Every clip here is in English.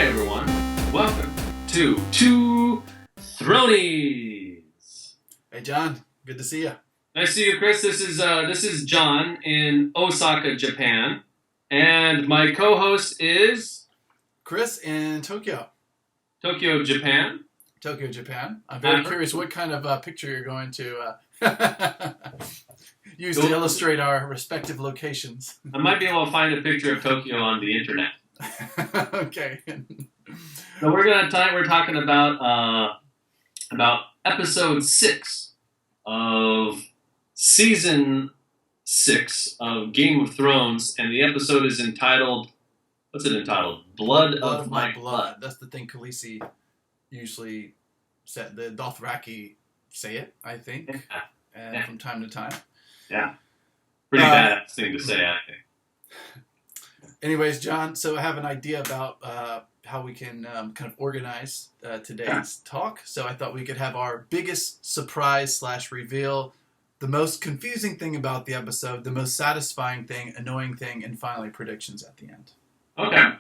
everyone. Welcome to Throneys. Hey, John. Good to see you. Nice to see you, Kris. This is John in Osaka, Japan, and my co-host is Kris in Tokyo. Tokyo, Japan. Tokyo, Japan. I'm very curious what kind of picture you're going to use to illustrate our respective locations. I might be able to find a picture of Tokyo on the internet. Okay. So we're talking about episode 6 of season 6 of Game of Thrones, and the episode is entitled. What's it entitled? Blood of My Blood. That's the thing Khaleesi usually said. The Dothraki say it, I think, from time to time. Yeah. Pretty badass thing to say, I think. Anyways, John, so I have an idea about how we can kind of organize today's talk. So I thought we could have our biggest surprise / reveal, the most confusing thing about the episode, the most satisfying thing, annoying thing, and finally predictions at the end. Okay.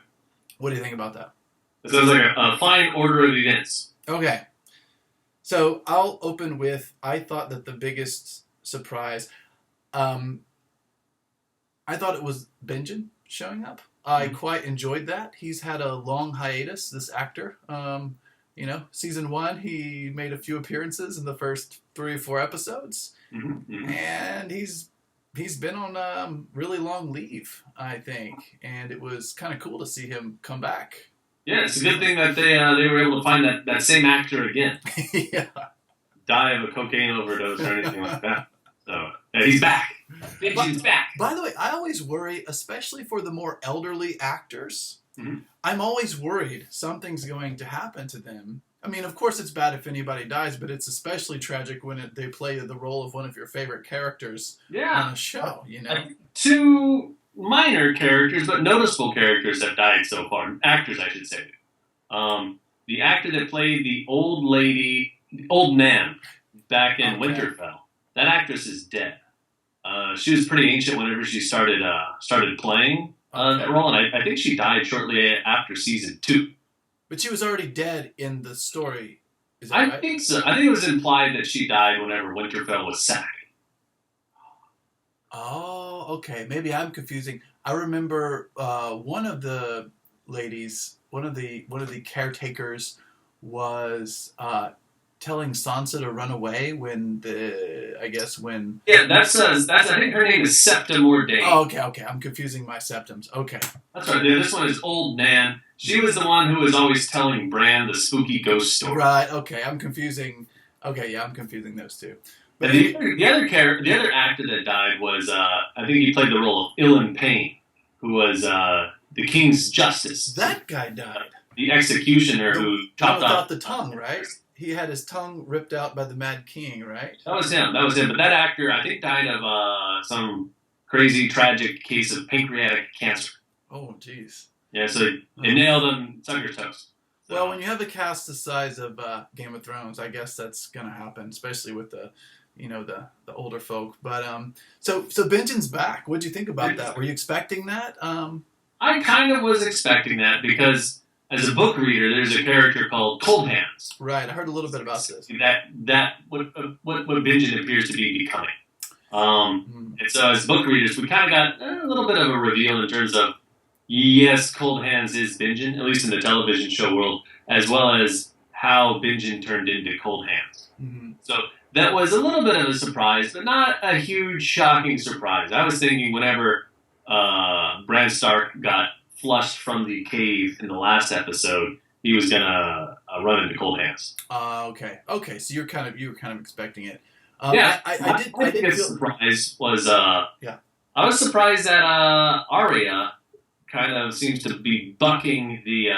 What do you think about that? It sounds like a fine order of events. Okay. So I'll open with, I thought that the biggest surprise, I thought it was Benjen showing up. I quite enjoyed that. He's had a long hiatus, this actor. Season 1, he made a few appearances in the first 3 or 4 episodes. Mm-hmm. And he's been on really long leave, I think. And it was kind of cool to see him come back. Yeah, it's a good thing that they were able to find that same actor again. Yeah. Die of a cocaine overdose or anything like that. So, he's back. Benjen's back. By the way, I always worry, especially for the more elderly actors, mm-hmm. I'm always worried something's going to happen to them. I mean, of course it's bad if anybody dies, but it's especially tragic when they play the role of one of your favorite characters on a show, you know? 2 minor characters, but noticeable characters have died so far. Actors, I should say. The actor that played the old Nan, back in Winterfell, that actress is dead. She was pretty ancient whenever she started playing that role, and I think she died shortly after season 2. But she was already dead in the story. Is that right? I think so. I think it was implied that she died whenever Winterfell was sacked. Oh, okay. Maybe I'm confusing. I remember one of the ladies, one of the caretakers, was telling Sansa to run away when. Yeah, that's I think her name is Septim Ordain. Oh, okay. I'm confusing my septums. Okay. That's right. Yeah, this one is Old Nan. She was the one who was always telling Bran the spooky ghost story. Right. Okay. I'm confusing. Okay. Yeah, I'm confusing those two. But the other actor that died was I think he played the role of Ilan Payne, who was the King's Justice. That guy died. The executioner who chopped off the tongue, right? He had his tongue ripped out by the Mad King, right? That was him. But that actor, I think, died of some crazy, tragic case of pancreatic cancer. Oh, jeez. Yeah, so it nailed him sucker's toast. So. Well, when you have a cast the size of Game of Thrones, I guess that's going to happen, especially with the older folk. But so Benjen's back. What did you think about that? Were you expecting that? I kind of was expecting that because as a book reader, there's a character called Cold Hands. Right, I heard a little bit about this. That what Benjen appears to be becoming. And so as book readers, we kind of got a little bit of a reveal in terms of, yes, Cold Hands is Benjen, at least in the television show world, as well as how Benjen turned into Cold Hands. Mm-hmm. So that was a little bit of a surprise, but not a huge, shocking surprise. I was thinking whenever Bran Stark got flushed from the cave in the last episode, he was gonna run into Cold Hands. Okay. So you were kind of expecting it. I did feel surprise was I was surprised that Arya kind of seems to be bucking the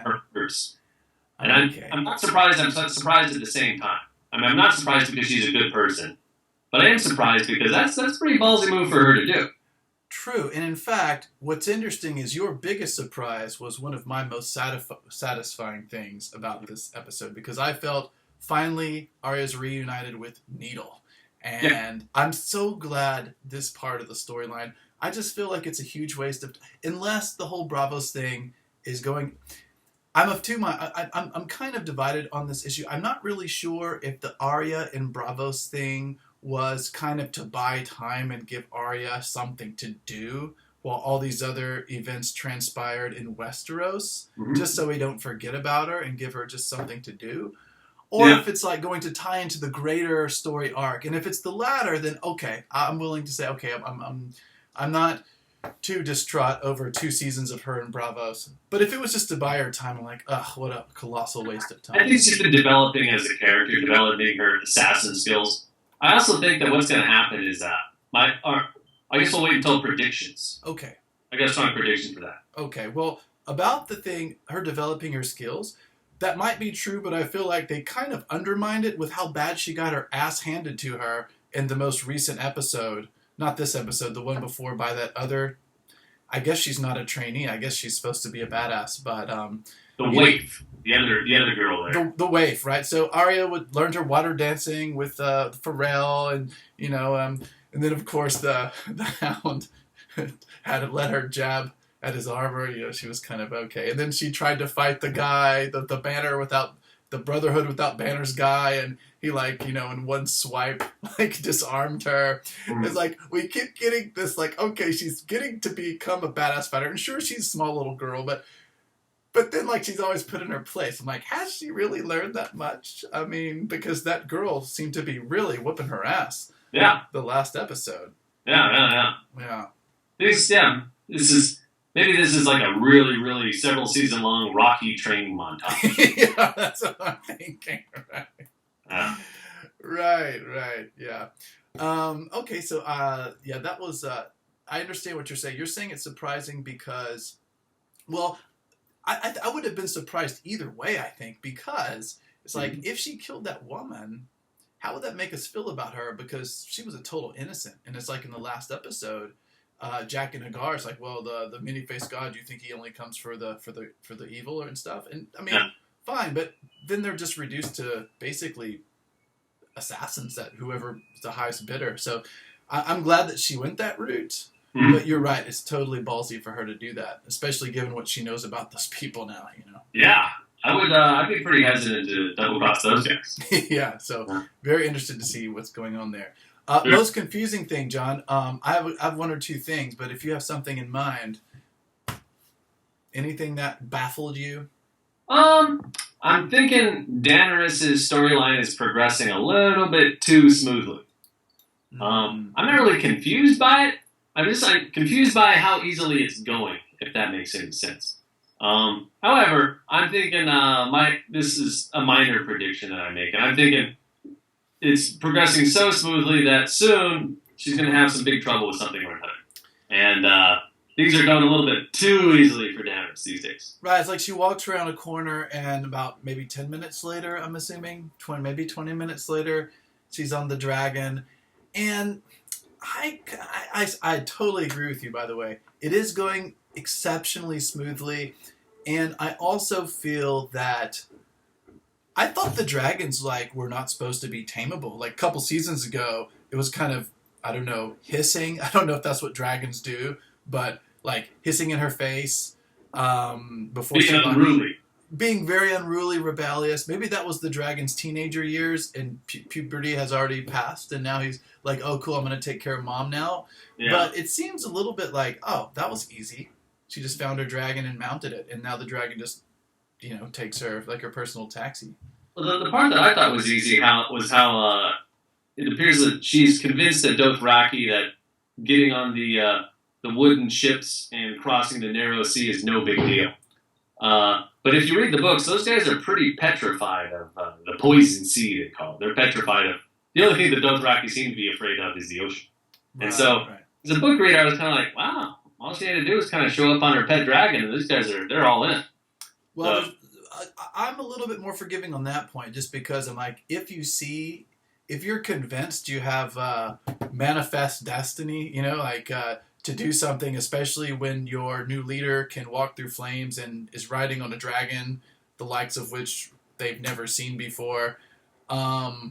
purpose. And I'm not surprised. I'm surprised at the same time. I mean, I'm not surprised because she's a good person, but I am surprised because that's a pretty ballsy move for her to do. True, and in fact, what's interesting is your biggest surprise was one of my most satisfying things about this episode, because I felt finally Arya's reunited with Needle, and I'm so glad this part of the storyline. I just feel like it's a huge waste of, unless the whole Bravos thing is going. I'm of two minds. I'm kind of divided on this issue. I'm not really sure if the Arya and Bravos thing was kind of to buy time and give Arya something to do while all these other events transpired in Westeros, just so we don't forget about her and give her just something to do. Or if it's like going to tie into the greater story arc. And if it's the latter, then okay, I'm willing to say, okay, I'm not too distraught over 2 seasons of her and Bravos. But if it was just to buy her time, I'm like, ugh, what a colossal waste of time. I think she's been developing as a character, developing her assassin skills. I also think that what's going to happen is that I guess we'll wait until predictions. Okay. I got a strong prediction for that. Okay, well, about the thing, her developing her skills, that might be true, but I feel like they kind of undermined it with how bad she got her ass handed to her in the most recent episode. Not this episode, the one before by that other... I guess she's not a trainee. I guess she's supposed to be a badass, but... the waif. The other girl there. The waif, right? So Arya learned her water dancing with Pharrell, and, and then, of course, the Hound had to let her jab at his armor. She was kind of okay. And then she tried to fight the guy, the banner without... the Brotherhood without banners guy, and he in one swipe, disarmed her. It's like, we keep getting this, okay, she's getting to become a badass fighter, and sure, she's a small little girl, but then, she's always put in her place. I'm like, has she really learned that much? I mean, because that girl seemed to be really whooping her ass. Yeah. The last episode. Yeah. Maybe this is like a really, really several season long Rocky training montage. Yeah, that's what I'm thinking. Right. Right. Yeah. Okay. So, that was. I understand what you're saying. You're saying it's surprising because, well, I would have been surprised either way. I think because it's like if she killed that woman, how would that make us feel about her? Because she was a total innocent, and it's like in the last episode. Jack and Hagar is like, well, the many-faced God, you think he only comes for the evil and stuff? And I mean, fine, but then they're just reduced to basically assassins that whoever is the highest bidder. So I'm glad that she went that route. But you're right, it's totally ballsy for her to do that, especially given what she knows about those people now. Yeah, I'd be pretty hesitant to double cross those guys. Yeah, so very interested to see what's going on there. Most confusing thing, John. I have one or two things, but if you have something in mind, anything that baffled you? I'm thinking Daenerys' storyline is progressing a little bit too smoothly. I'm not really confused by it. I'm just confused by how easily it's going, if that makes any sense. However, I'm thinking this is a minor prediction that I make, and I'm thinking it's progressing so smoothly that soon she's going to have some big trouble with something or another. And things are going a little bit too easily for Daenerys these days. Right, it's like she walks around a corner and about maybe 10 minutes later, I'm assuming, 20 minutes later, she's on the dragon. And I totally agree with you, by the way. It is going exceptionally smoothly. And I also feel that I thought the dragons were not supposed to be tameable. Like a couple seasons ago, it was kind of, I don't know, hissing. I don't know if that's what dragons do, but hissing in her face before being unruly. Being very unruly, rebellious. Maybe that was the dragon's teenager years, and puberty has already passed, and now he's like, "Oh, cool, I'm going to take care of mom now." Yeah. But it seems a little bit like, "Oh, that was easy. She just found her dragon and mounted it, and now the dragon just, takes her like her personal taxi." Well, the part that I thought was easy was how it appears that she's convinced that Dothraki that getting on the wooden ships and crossing the narrow sea is no big deal. But if you read the books, those guys are pretty petrified of the poison sea, they call it. They're petrified of... The only thing that Dothraki seem to be afraid of is the ocean. And so, as a book reader, I was kind of like, wow, all she had to do was kind of show up on her pet dragon, and these guys they're all in. Well, so, I'm a little bit more forgiving on that point, just because I'm like, if you're convinced you have manifest destiny, to do something, especially when your new leader can walk through flames and is riding on a dragon, the likes of which they've never seen before. I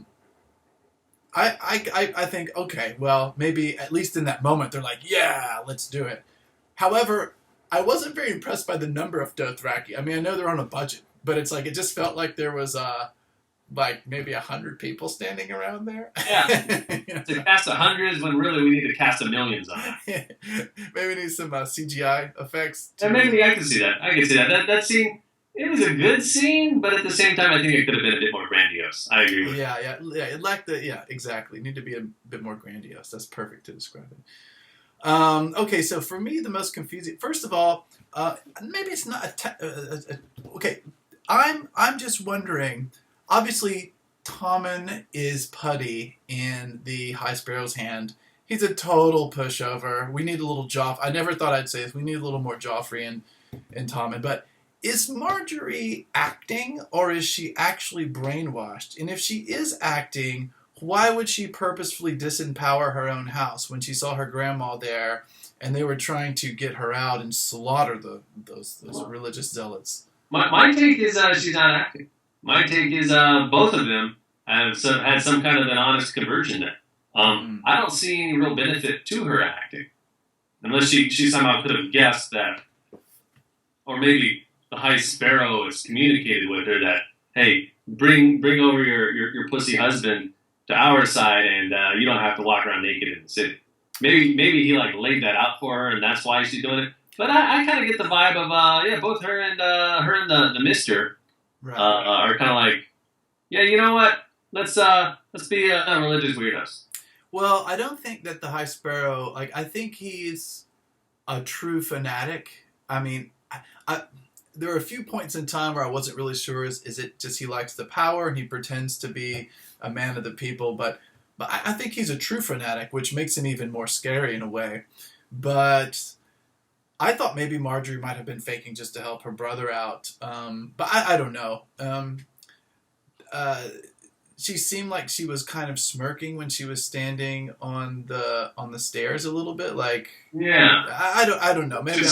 think, okay, well, maybe at least in that moment they're like, yeah, let's do it. However, I wasn't very impressed by the number of Dothraki. I mean, I know they're on a budget, but it's like it just felt like there was like maybe 100 people standing around there. Yeah. To cast 100s when really we need to cast millions on that. Maybe need some CGI effects. And maybe I can see that. I can see that. That scene, it was a good scene, but at the same time, I think it could have been a bit more grandiose. I agree with you. Yeah. It lacked the exactly. It need to be a bit more grandiose. That's perfect to describe it. Okay, so for me, the most confusing. First of all, maybe it's not okay. I'm just wondering. Obviously, Tommen is putty in the High Sparrow's hand. He's a total pushover. We need a little Joff. I never thought I'd say this. We need a little more Joffrey in Tommen. But is Marjorie acting, or is she actually brainwashed? And if she is acting, why would she purposefully disempower her own house when she saw her grandma there and they were trying to get her out and slaughter those religious zealots? My take is she's not acting. My take is both of them have had some kind of an honest conversion there. I don't see any real benefit to her acting. Unless she somehow could have guessed that, or maybe the High Sparrow has communicated with her that, hey, bring over your pussy husband to our side and you don't have to walk around naked in the city. Maybe he like laid that out for her and that's why she's doing it. But I kind of get the vibe of, both her and the mister. Right. Are kind of like, yeah, you know what? Let's be religious weirdos. Well, I don't think that the High Sparrow, like, I think he's a true fanatic. I mean, there are a few points in time where I wasn't really sure. Is it just he likes the power and he pretends to be a man of the people? But I think he's a true fanatic, which makes him even more scary in a way. But I thought maybe Marjorie might have been faking just to help her brother out. But I don't know. She seemed like she was kind of smirking when she was standing on the stairs a little bit. Like, yeah, I don't know. Maybe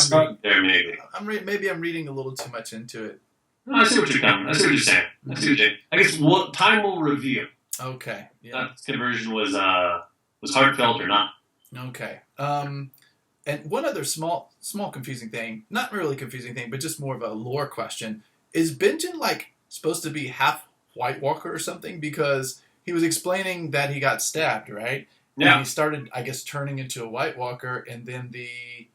maybe I'm reading a little too much into it. No, I see what you're coming. I see what you're saying. I guess time will reveal. Okay. Yeah. That conversion was heartfelt or not. Okay. And one other small confusing thing, not really confusing thing, but just more of a lore question. Is Benjen like supposed to be half White Walker or something? Because he was explaining that he got stabbed, right? Yeah. And he started, I guess, turning into a White Walker, and then the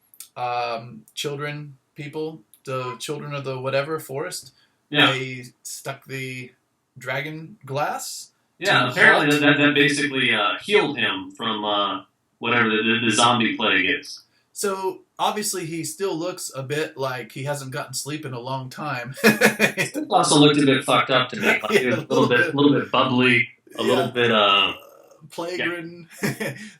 children of the whatever forest, they stuck the dragon glass. Yeah, apparently that basically healed him from whatever the zombie plague is. So, obviously, he still looks a bit like he hasn't gotten sleep in a long time. It also looked a bit fucked up to me. Like a little bit bubbly, a little bit... plague-ridden.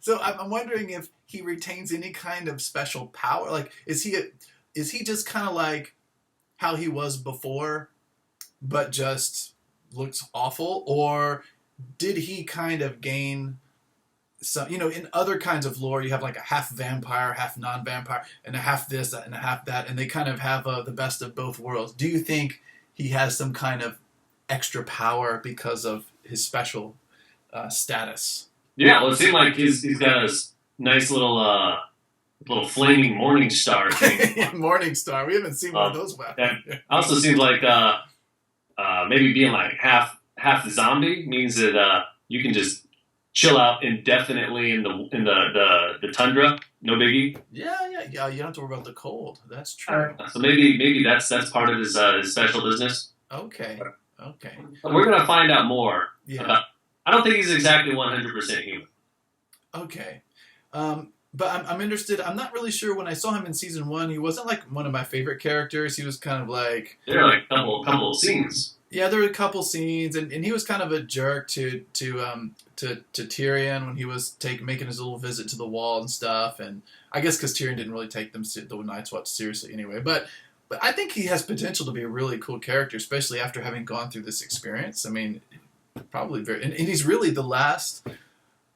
So, I'm wondering if he retains any kind of special power. Like, is he just kind of like how he was before, but just looks awful? Or did he kind of gain... So, in other kinds of lore, you have like a half vampire, half non-vampire, and a half this and a half that, and they kind of have the best of both worlds. Do you think he has some kind of extra power because of his special status? Yeah, well, it seemed like he's got a nice little flaming morning star thing. Morning star. We haven't seen one of those weapons. That also seems like maybe being like half zombie means that you can just chill out indefinitely in the tundra, no biggie. Yeah. You don't have to worry about the cold. That's true. So maybe that's part of his special business. Okay. But we're gonna find out more. Yeah. I don't think he's exactly 100% human. Okay. But I'm interested. I'm not really sure. When I saw him in season 1, he wasn't like one of my favorite characters. He was kind of like... There were like a couple of scenes. Yeah, there were a couple scenes, and he was kind of a jerk to Tyrion when he was making his little visit to the wall and stuff. And I guess because Tyrion didn't really take the Night's Watch seriously anyway. But I think he has potential to be a really cool character, especially after having gone through this experience. I mean, probably very... And he's really the last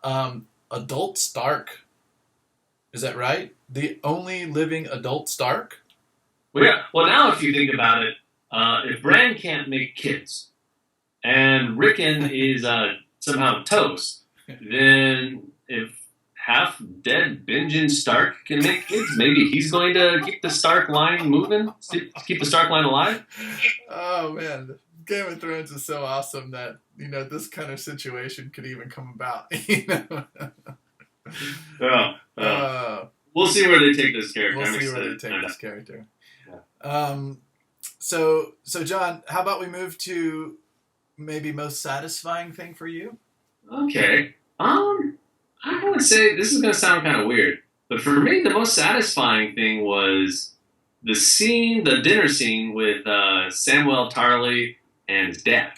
adult Stark. Is that right? The only living adult Stark? Well, yeah. Well, now if you think about it, if Bran can't make kids, and Rickon is somehow toast, then if half-dead Benjen Stark can make kids. Maybe he's going to keep the Stark line moving, keep the Stark line alive. Oh man, Game of Thrones is so awesome that this kind of situation could even come about. We'll see where they take this character. We'll see where they take this character. Yeah. So John, how about we move to maybe most satisfying thing for you? Okay. I would say this is going to sound kind of weird, but for me, the most satisfying thing was the dinner scene with Samwell Tarly and his dad.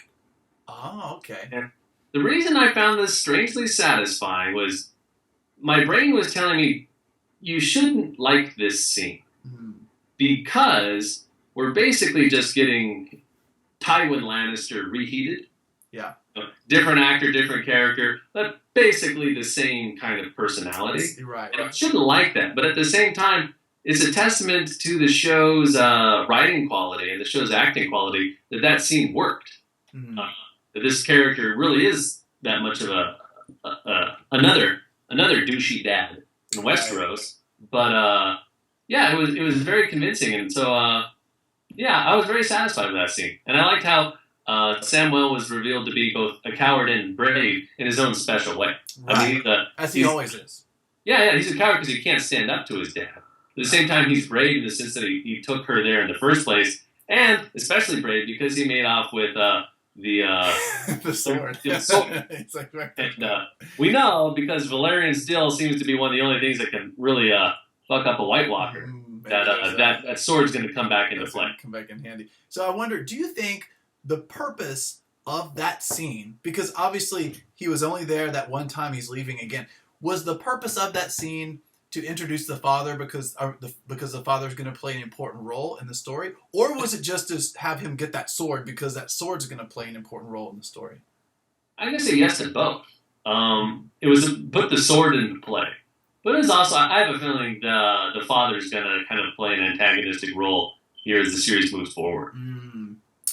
Oh, okay. And the reason I found this strangely satisfying was my brain was telling me you shouldn't like this scene because we're basically just getting Tywin Lannister reheated. Yeah. Different actor, different character, but basically the same kind of personality. Right. And I shouldn't like that, but at the same time, it's a testament to the show's writing quality and the show's acting quality that scene worked. That this character really is that much of another douchey dad in Westeros. But it was very convincing, and so I was very satisfied with that scene, and I liked how Samwell was revealed to be both a coward and brave in his own special way. Right. I mean, as he always is. Yeah, he's a coward because he can't stand up to his dad. At the same time, he's brave in the sense that he took her there in the first place, and especially brave because he made off with the sword. The sword. And we know because Valerian steel seems to be one of the only things that can really fuck up a White Walker. That sword's going to come back into play. Come back in handy. So I wonder, do you think the purpose of that scene, because obviously he was only there that one time, he's leaving again, was the purpose of that scene to introduce the father because the father's going to play an important role in the story, or was it just to have him get that sword because that sword's going to play an important role in the story? I'm going to say yes to both. It was to put the sword into play, but it was also, I have a feeling the father's going to kind of play an antagonistic role here as the series moves forward.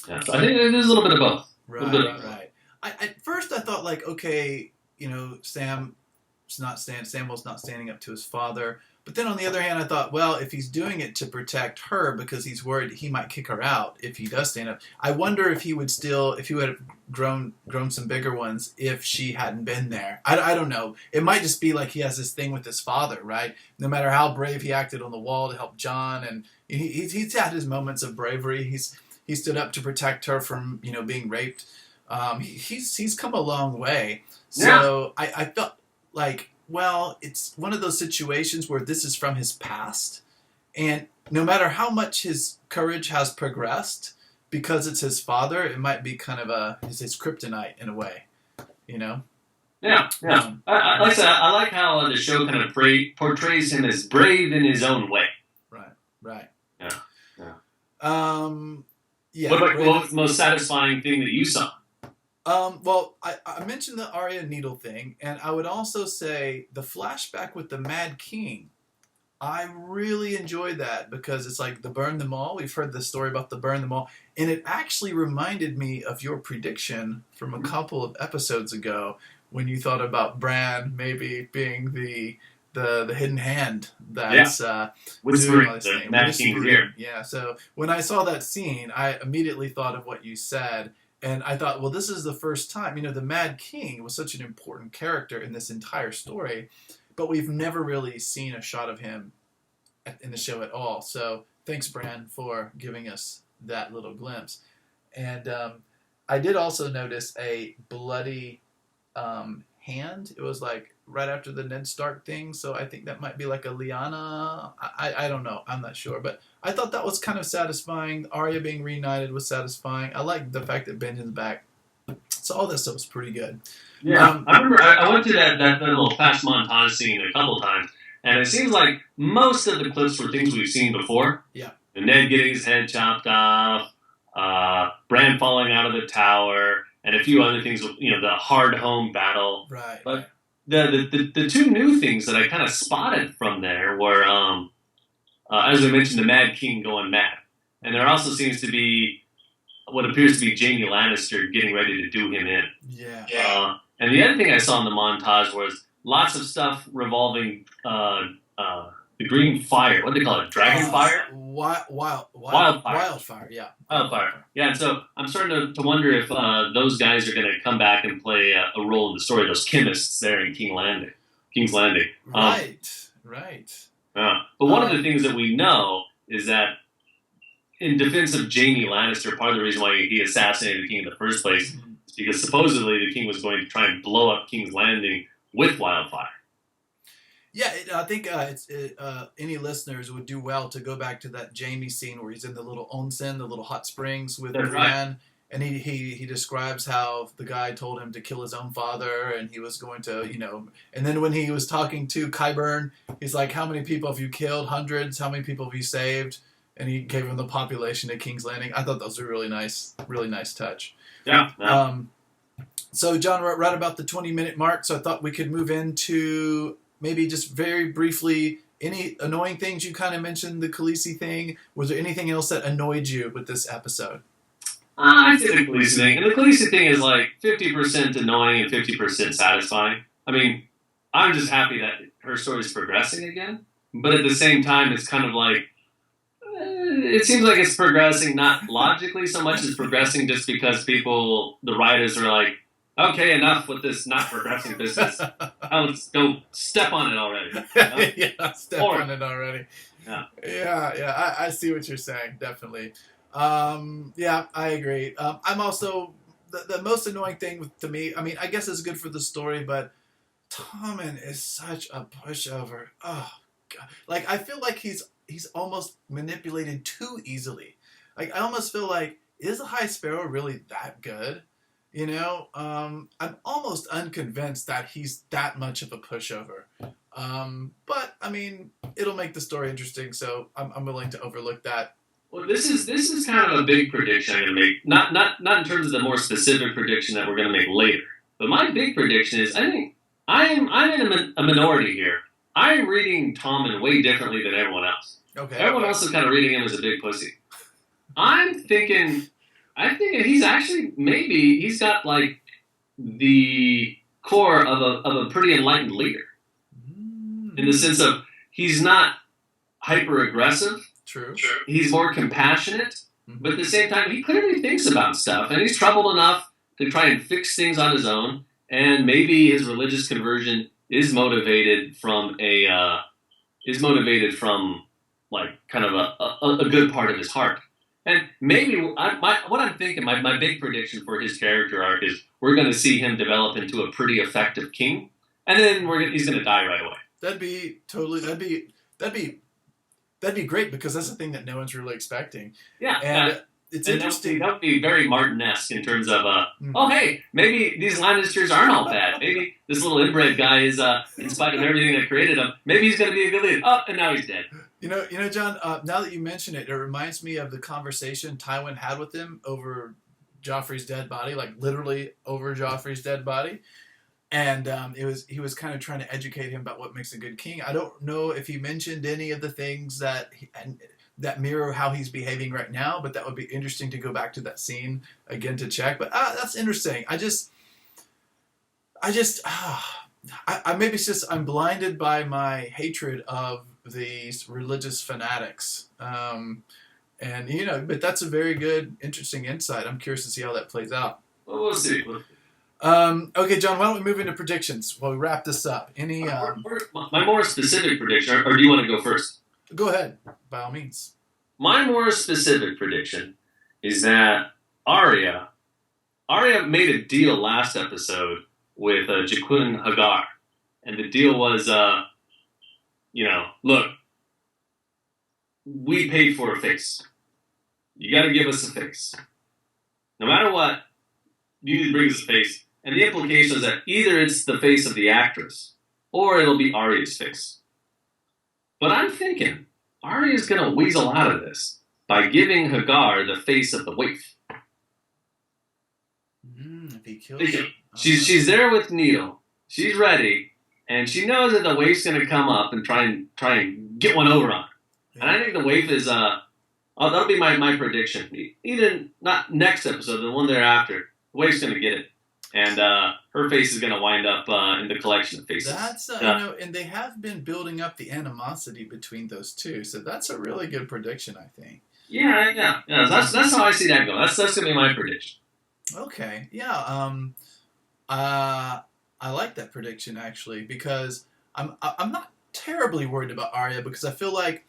Yeah, so I think there's a little bit of both. Right. At first I thought okay, Samwell's not standing up to his father. But then on the other hand, I thought, well, if he's doing it to protect her because he's worried he might kick her out if he does stand up, I wonder if he would have grown some bigger ones if she hadn't been there. I don't know. It might just be like he has this thing with his father, right? No matter how brave he acted on the wall to help Jon, and he's had his moments of bravery. He stood up to protect her from being raped. He's come a long way. So yeah. I felt like, well, it's one of those situations where this is from his past, and no matter how much his courage has progressed, because it's his father, it might be kind of his kryptonite in a way, Yeah. I like how the show kind of portrays him as brave in his own way. Right. Yeah. What was the most satisfying thing that you saw? Well, I mentioned the Arya Needle thing, and I would also say the flashback with the Mad King. I really enjoyed that because it's like the Burn Them All. We've heard the story about the Burn Them All, and it actually reminded me of your prediction from a couple of episodes ago when you thought about Bran maybe being the hidden hand that's whispering the Mad King's ear. Yeah, so when I saw that scene, I immediately thought of what you said. And I thought, well, this is the first time. The Mad King was such an important character in this entire story, but we've never really seen a shot of him in the show at all. So thanks, Bran, for giving us that little glimpse. And I did also notice a bloody hand. It was like right after the Ned Stark thing, so I think that might be like a Lyanna. I don't know. I'm not sure. But I thought that was kind of satisfying. Arya being reunited was satisfying. I like the fact that Benjen's back. So all this stuff was pretty good. Yeah, I remember I went to that little fast montage scene a couple times, and it seems like most of the clips were things we've seen before. Yeah. The Ned getting his head chopped off, Bran falling out of the tower, and a few other things, the hard home battle. Right. But the two new things that I kind of spotted from there were, as I mentioned, the Mad King going mad. And there also seems to be what appears to be Jaime Lannister getting ready to do him in. Yeah. And the other thing I saw in the montage was lots of stuff revolving the green fire. What do they call it? Dragon fire? Wildfire, yeah. Wildfire. Yeah, and so I'm starting to wonder if those guys are going to come back and play a role in the story, those chemists there in King's Landing. Right. But one of the things that we know is that in defense of Jaime Lannister, part of the reason why he assassinated the king in the first place is because supposedly the king was going to try and blow up King's Landing with wildfire. Yeah, I think any listeners would do well to go back to that Jaime scene where he's in the little onsen, the little hot springs with Brienne, right. And he describes how the guy told him to kill his own father, and he was going to, and then when he was talking to Qyburn, he's like, how many people have you killed? Hundreds? How many people have you saved? And he gave him the population at King's Landing. I thought that was a really nice touch. Yeah. So, John, we're right about the 20-minute mark, so I thought we could move into maybe just very briefly any annoying things. You kind of mentioned the Khaleesi thing. Was there anything else that annoyed you with this episode? I'd say the Khaleesi thing. And the Khaleesi thing is like 50% annoying and 50% satisfying. I mean, I'm just happy that her story is progressing again. But at the same time, it's kind of like, it seems like it's progressing not logically so much as progressing just because the writers are like, okay, enough with this not progressing business. Let's go step on it already. Yeah, step on it already. Yeah, I see what you're saying, definitely. Yeah, I agree. I'm also, the most annoying thing to me, I mean, I guess it's good for the story, but Tommen is such a pushover. Oh, God. Like, I feel like he's almost manipulated too easily. Like, I almost feel like, is the High Sparrow really that good? I'm almost unconvinced that he's that much of a pushover. But, I mean, it'll make the story interesting, so I'm willing to overlook that. Well, this is kind of a big prediction I'm going to make. Not in terms of the more specific prediction that we're going to make later. But my big prediction is, I think I'm in a minority here. I'm reading Tommen way differently than everyone else. Okay. Everyone else is kind of reading him as a big pussy. I'm thinking he's actually, maybe he's got like the core of a pretty enlightened leader. In the sense of he's not hyper aggressive. True. He's more compassionate, but at the same time he clearly thinks about stuff, and he's troubled enough to try and fix things on his own. And maybe his religious conversion is motivated from like kind of a good part of his heart. And maybe what I'm thinking, my big prediction for his character arc is we're going to see him develop into a pretty effective king, and then he's going to die right away. That'd be great, because that's the thing that no one's really expecting. Yeah, and it's interesting. That would be very Martin-esque in terms of, oh hey, maybe these Lannisters aren't all bad. Maybe this little inbred guy is, in spite of everything that created him, maybe he's going to be a good leader. Oh, and now he's dead. John, now that you mention it, it reminds me of the conversation Tywin had with him over Joffrey's dead body, like literally over Joffrey's dead body. And he was kind of trying to educate him about what makes a good king. I don't know if he mentioned any of the things that mirror how he's behaving right now, but that would be interesting to go back to that scene again to check. But that's interesting. Maybe it's just I'm blinded by my hatred of these religious fanatics. But that's a very good, interesting insight. I'm curious to see how that plays out. Well, we'll see. Okay, John, why don't we move into predictions while we wrap this up? My more specific prediction, or do you want to go first? Go ahead, by all means. My more specific prediction is that Arya made a deal last episode with Jaqen Hagar, and the deal was, look, we paid for a face. You got to give us a face. No matter what, you need to bring us a face. And the implication is that either it's the face of the actress, or it'll be Arya's face. But I'm thinking Arya's going to weasel out of this by giving Hagar the face of the waif. If he kills her. She's there with Needle. She's ready, and she knows that the waif's going to come up and try and get one over on her. Yeah. And I think the waif is that'll be my prediction. Either not next episode, the one thereafter. The waif's going to get it. and her face is going to wind up in the collection of faces. That's and they have been building up the animosity between those two, so that's a really good prediction, I think. Yeah. That's how I see that going. That's gonna be my prediction. Okay, yeah. I like that prediction actually because I'm not terribly worried about Arya because I feel like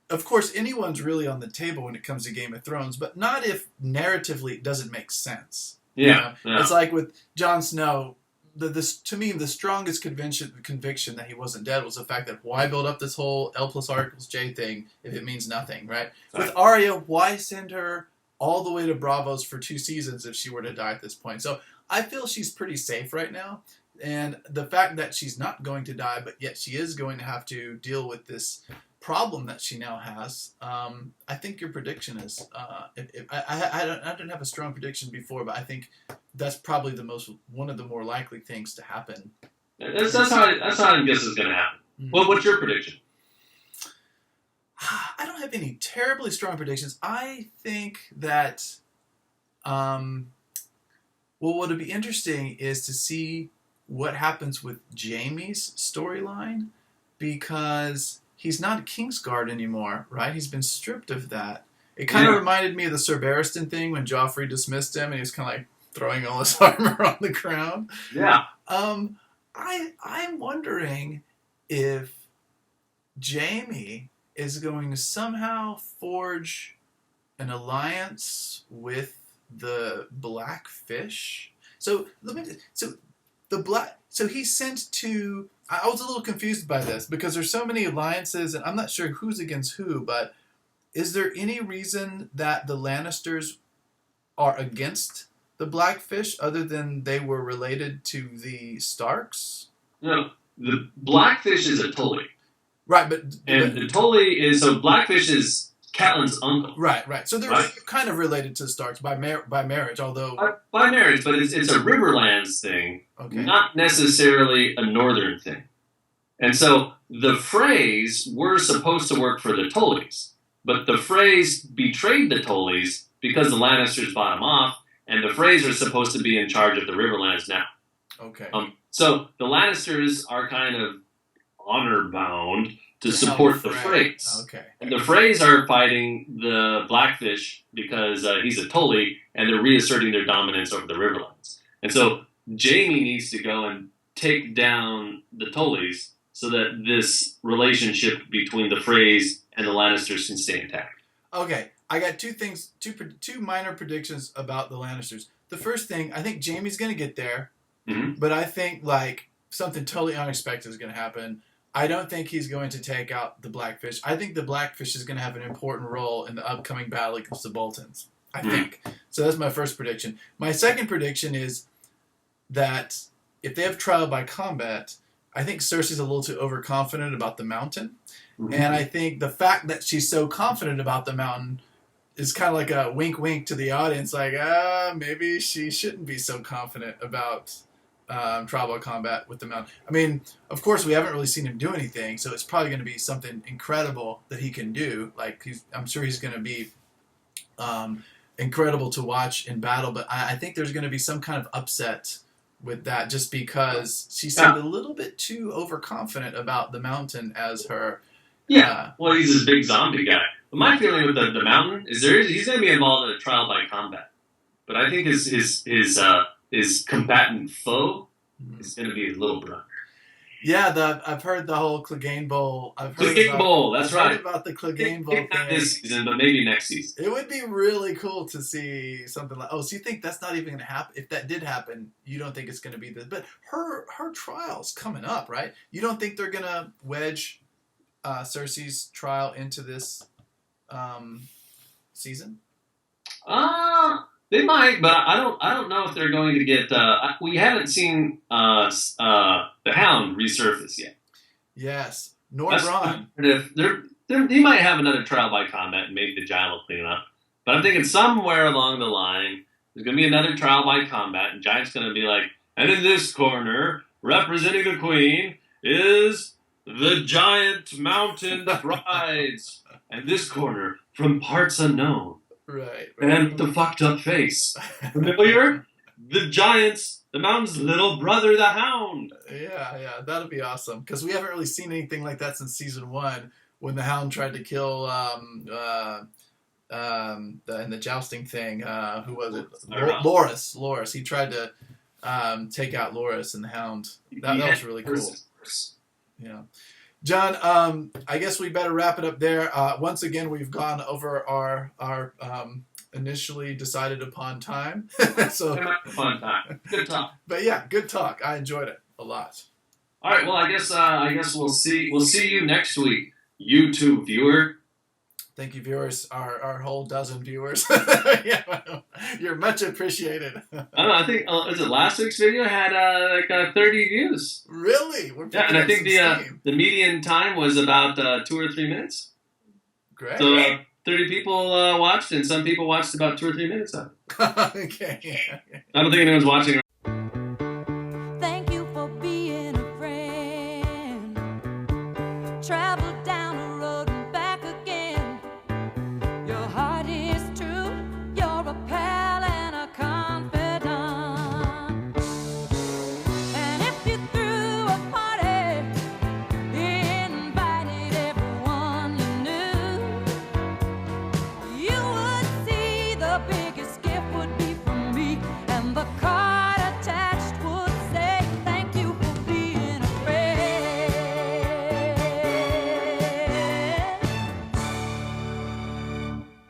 of course anyone's really on the table when it comes to Game of Thrones, but not if narratively it doesn't make sense. Yeah. It's like with Jon Snow. To me, the strongest conviction that he wasn't dead was the fact that why build up this whole L plus R equals J thing if it means nothing, right? With Arya, why send her all the way to Bravos for 2 seasons if she were to die at this point? So I feel she's pretty safe right now. And the fact that she's not going to die, but yet she is going to have to deal with this problem that she now has. I think your prediction is. I didn't have a strong prediction before, but I think that's probably one of the more likely things to happen. That's how I guess is going to happen. Mm-hmm. Well, what's your prediction? I don't have any terribly strong predictions. I think that. Well, what would be interesting is to see what happens with Jaime's storyline, because he's not a Kingsguard anymore, right? He's been stripped of that. It kind of reminded me of the Ser Barristan thing when Joffrey dismissed him and he was kind of like throwing all his armor on the ground. Yeah. I'm wondering if Jaime is going to somehow forge an alliance with the Blackfish. So he's sent to. I was a little confused by this because there's so many alliances, and I'm not sure who's against who. But is there any reason that the Lannisters are against the Blackfish other than they were related to the Starks? No, the Blackfish is a Tully. Right, but the Tully is Blackfish is Catelyn's uncle. Right. So they're kind of related to the Starks by marriage, although by marriage, but it's a Riverlands thing, not necessarily a Northern thing. And so the Freys were supposed to work for the Tullys, but the Freys betrayed the Tullys because the Lannisters bought them off, and the Freys are supposed to be in charge of the Riverlands now. Okay. So the Lannisters are kind of honor bound to support the Freys. Okay. And the Freys are fighting the Blackfish because he's a Tully, and they're reasserting their dominance over the Riverlands. And so Jaime needs to go and take down the Tullys so that this relationship between the Freys and the Lannisters can stay intact. Okay, I got two minor predictions about the Lannisters. The first thing, I think Jaime's going to get there, but I think something totally unexpected is going to happen. I don't think he's going to take out the Blackfish. I think the Blackfish is going to have an important role in the upcoming battle against the Boltons. I think. So that's my first prediction. My second prediction is that if they have trial by combat, I think Cersei's a little too overconfident about the Mountain. Mm-hmm. And I think the fact that she's so confident about the Mountain is kind of like a wink to the audience, maybe she shouldn't be so confident about trial by combat with the Mountain. I mean, of course, we haven't really seen him do anything, so it's probably going to be something incredible that he can do. I'm sure he's going to be incredible to watch in battle, but I think there's going to be some kind of upset with that just because she seemed a little bit too overconfident about the Mountain as her. Yeah, well, he's a big zombie guy. But my feeling with the Mountain is he's going to be involved in a trial by combat. But I think his combatant foe is going to be his little brother. Yeah, I've heard the whole Clegane Bowl. Clegane Bowl, that's right. I've heard about the Clegane Bowl thing. Not this season, but maybe next season. It would be really cool to see something like. Oh, so you think that's not even going to happen? If that did happen, you don't think it's going to be this? But her trial's coming up, right? You don't think they're going to wedge Cersei's trial into this season? They might, but I don't know if they're going to get. We haven't seen the Hound resurface yet. Yes, nor Bronn. He might have another trial by combat and maybe the Giant will clean up. But I'm thinking somewhere along the line there's going to be another trial by combat, and Giant's going to be like, and in this corner, representing the Queen, is the Giant Mountain Brides, and this corner from parts unknown. Right. And the fucked up face. Familiar? the mountain's little brother, the Hound. Yeah, that'd be awesome. Because we haven't really seen anything like that since season 1, when the Hound tried to kill in the jousting thing. Who was it? Loris. He tried to take out Loris and the Hound. That was really cool. Yeah. John, I guess we better wrap it up there. Once again, we've gone over our initially decided upon time. So fun time. Good talk. But yeah, good talk. I enjoyed it a lot. All right. Well, I guess we'll see you next week, YouTube viewer. Thank you, viewers. Our whole dozen viewers. Yeah, you're much appreciated. I don't know. I think is it last week's video had 30 views. Really? Yeah, and I think the median time was about 2 or 3 minutes. Great. So 30 people watched, and some people watched about 2 or 3 minutes of it. Okay. I don't think anyone's watching. Thank you for being a friend. Travel down the road and back again. Your heart is true. You're a pal and a confidant. And if you threw a party, invited everyone you knew, you would see the biggest gift would be from me and the car.